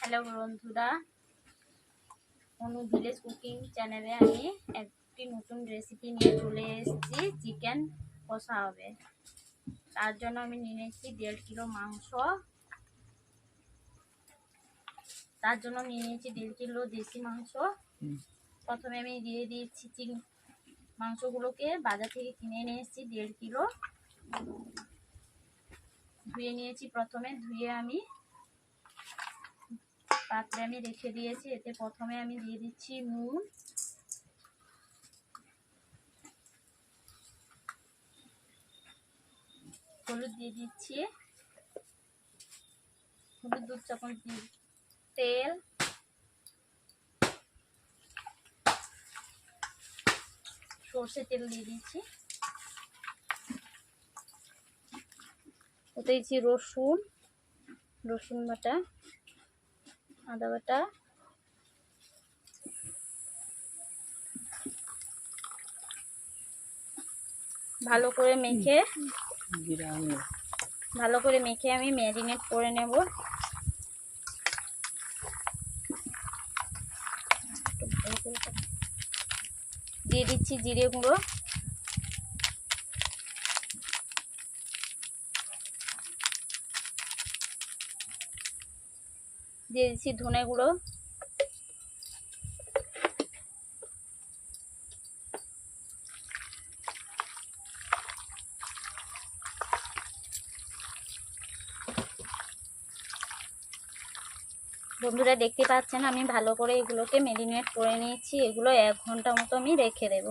Hello বন্ধুরা, অনু village cooking চ্যানেলে আমি একটি নতুন রেসিপি নিয়ে চলে এসেছি। চিকেন কষা হবে। তার জন্য আমি নিয়ে নিয়েছি 1.5 কিলো মাংস। দেশি মাংস। প্রথমে আমি দিয়ে দিয়েছি মাংসগুলোকে বাজার থেকে কিনে নিয়ে এসেছি 1.5 কিলো। ধুয়ে নিয়েছি। প্রথমে ধুয়ে আমি পাত্রে আমি রেখে দিয়েছি। এতে প্রথমে আমি দিয়ে দিচ্ছি নুন, হলুদ দিয়ে দিচ্ছি, হলুদ 2 চামচ দিয়ে তেল, সর্ষে তেল দিয়ে দিচ্ছি। ওতে দিচ্ছি রসুন বাটা, আদা বাটা, ভালো করে মেখে আমি ম্যারিনেট করে নেব। দিয়ে দিচ্ছি জিরে গুঁড়ো, দিয়ে দিচ্ছি ধনে গুঁড়ো, বন্ধুরা দেখতে পাচ্ছেন আমি ভালো করে এগুলোকে ম্যারিনেট করে নিয়েছি। এগুলো 1 ঘন্টা মতো আমি রেখে দেব।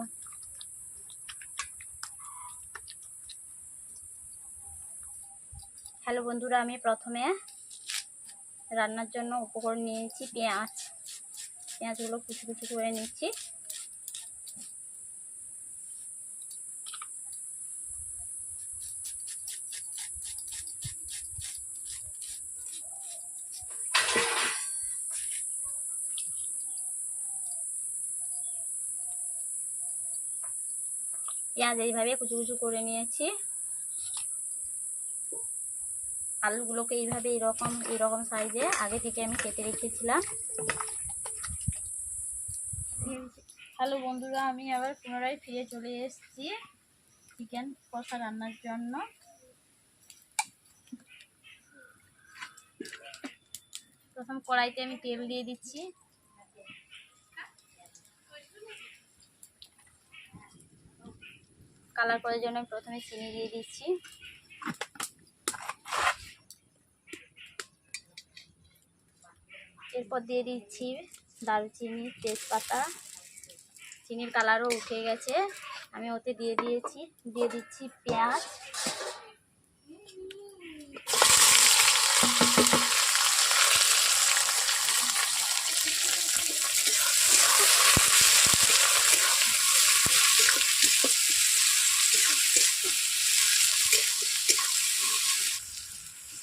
হ্যালো বন্ধুরা, আমি প্রথমে রান্নার জন্য উপকরণ নিয়েছি পেঁয়াজগুলো কুচি কুচি করে নিচ্ছি। পেঁয়াজ এইভাবে কুচি কুচি করে নিয়েছি। আলুগুলোকে এইভাবে এরকম সাইজে আগে থেকে আমি কেটে রেখেছিলাম। হ্যালো বন্ধুরা, আমি আবার পুনরায় ফিরে চলে এসেছি চিকেন কষা রান্নার জন্য। প্রথম কড়াইতে আমি তেল দিয়ে দিচ্ছি। কালার করার জন্য প্রথমে চিনি দিয়ে দিচ্ছি। এরপর দিয়ে দিচ্ছি দারুচিনি, তেজপাতা। চিনির কালারও উঠে গেছে। আমি ওতে দিয়ে দিচ্ছি পেঁয়াজ,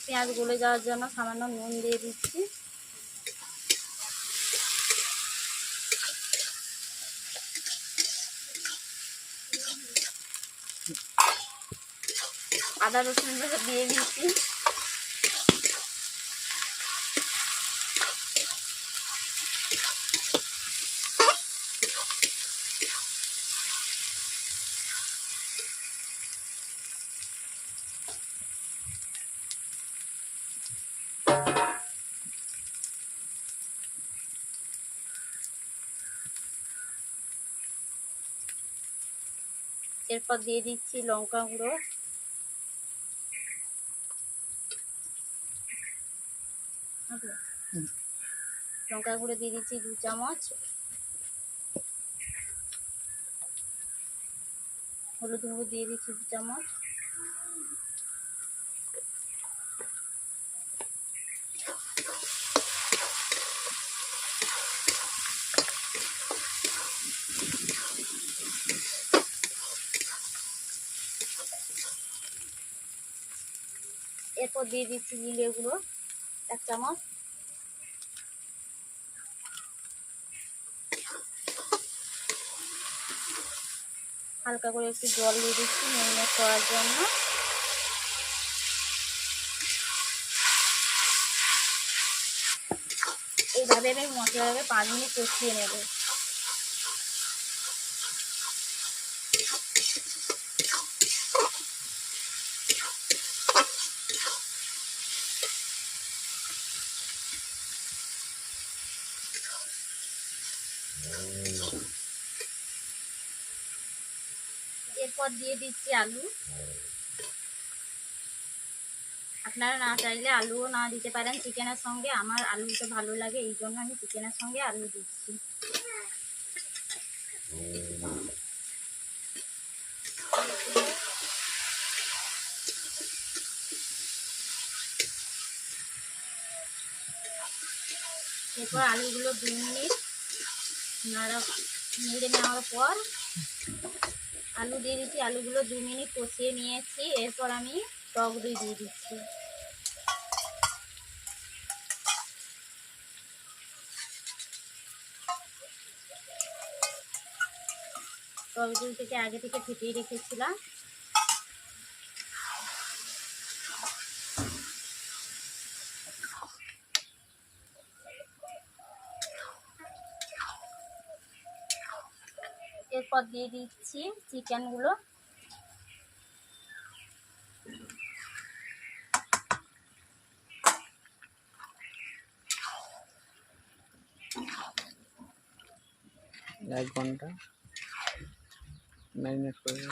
পেঁয়াজ গলে যাওয়ার জন্য সামান্য নুন দিয়ে দিচ্ছি। আদা রসুন দিয়ে দিচ্ছি। এরপর দিয়ে দিচ্ছি লঙ্কা গুঁড়ো, দিয়ে দিচ্ছি 2 চামচ, হলুদ গুঁড়ো দিয়ে দিচ্ছি 2 চামচ, এরপর দিয়ে দিচ্ছি জিরে গুঁড়ো 1 চামচ, হালকা করে একটু জল দিয়ে দিচ্ছি ম্যারিনেট করার জন্য। এইভাবে আমি মশলাটাকে 5 মিনিট কষিয়ে নেব। এরপর দিয়ে দিচ্ছি আলু। আপনারা না চাইলে আলুও না দিতে পারেন চিকেনের সঙ্গে, আমার আলু তো ভালো লাগে, এই জন্য আমি চিকেনের সঙ্গে আলু দিচ্ছি। এরপর আলুগুলো 2 মিনিট নেড়ে নেওয়ার পর আলু দিয়ে দিচ্ছি। আলুগুলো 2 মিনিট কষিয়ে নিয়েছি। এরপর আমি টক দই দিয়ে দিচ্ছি। টক দই থেকে আগে থেকে ফুটিয়ে রেখেছিলাম। এরপর দিয়ে দিচ্ছি চিকেনগুলো। এক ঘন্টা ম্যারিনেট করে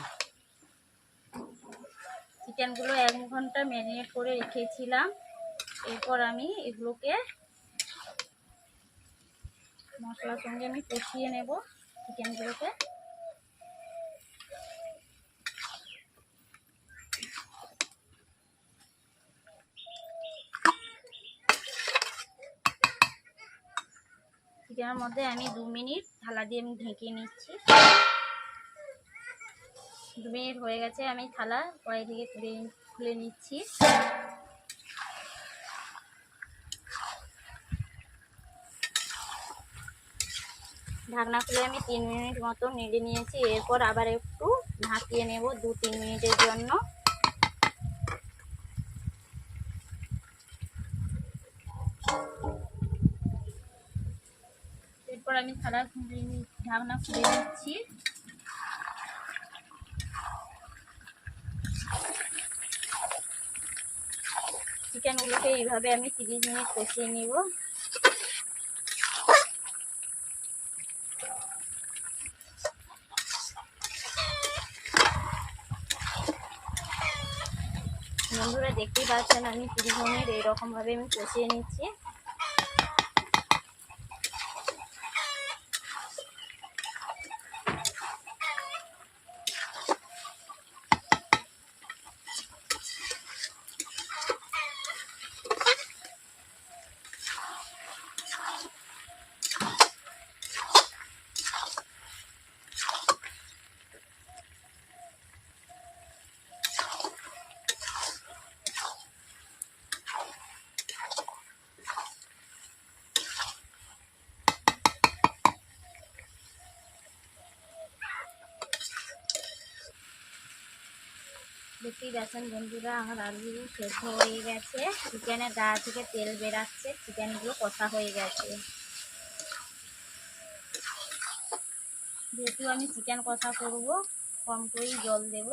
চিকেনগুলো 1 ঘন্টা ম্যারিনেট করে রেখেছিলাম। এরপর আমি এগুলোকে মশলার সঙ্গে আমি কষিয়ে নেব চিকেনগুলোকে। চিকেনের মধ্যে আমি 2 মিনিট থালা দিয়ে আমি ঢেকে নিচ্ছি। 2 মিনিট হয়ে গেছে, আমি থালা কড়াই থেকে খুলে নিচ্ছি। ঢাকনা খুলে আমি 3 মিনিট মতো নেড়ে নিয়েছি। এরপর আবার একটু ঢাকিয়ে নেব 2-3 মিনিটের জন্য। এরপর আমি ঢাকনা খুলে দিচ্ছি। চিকেনগুলোকে এইভাবে আমি 30 মিনিট কষিয়ে নিব। বন্ধুরা দেখতেই পাচ্ছেন আমি 30 মিনিট এইরকমভাবে আমি কষিয়ে নিচ্ছি। দেখতেই পাচ্ছেন বন্ধুরা আমার আলু সেদ্ধ হয়ে গেছে, চিকেনের গা থেকে তেল বেরাচ্ছে, চিকেনগুলো কষা হয়ে গেছে। যেহেতু আমি চিকেন কষা করব, কম করেই জল দেব।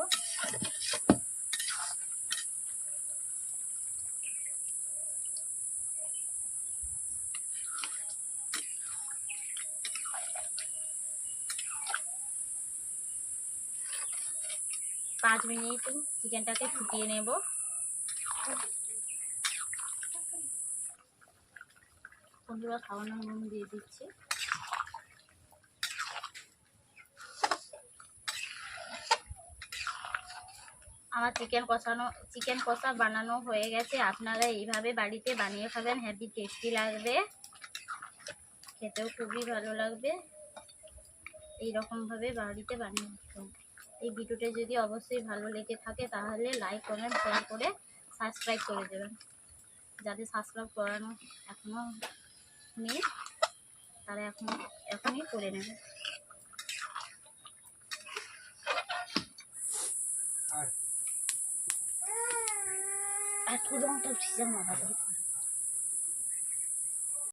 পাঁচ মিনিট চিকেনটাকে ফুটিয়ে নেব। বন্ধুরা খাওয়ানোর নুন দিয়ে দিচ্ছি। আমার চিকেন কষা বানানো হয়ে গেছে। আপনারা এইভাবে বাড়িতে বানিয়ে খাবেন, হেভি টেস্টি লাগবে, খেতেও খুবই ভালো লাগবে। এইরকমভাবে বাড়িতে বানিয়ে খাবেন। এই ভিডিওটা যদি অবশ্যই ভালো লেগে থাকে তাহলে লাইক কমেন্ট শেয়ার করে সাবস্ক্রাইব করে দেবেন। যাদের সাবস্ক্রাইব করানো এখনও নেই তারা এখনই করে নেবে। আর পুরো ভিজে মাথা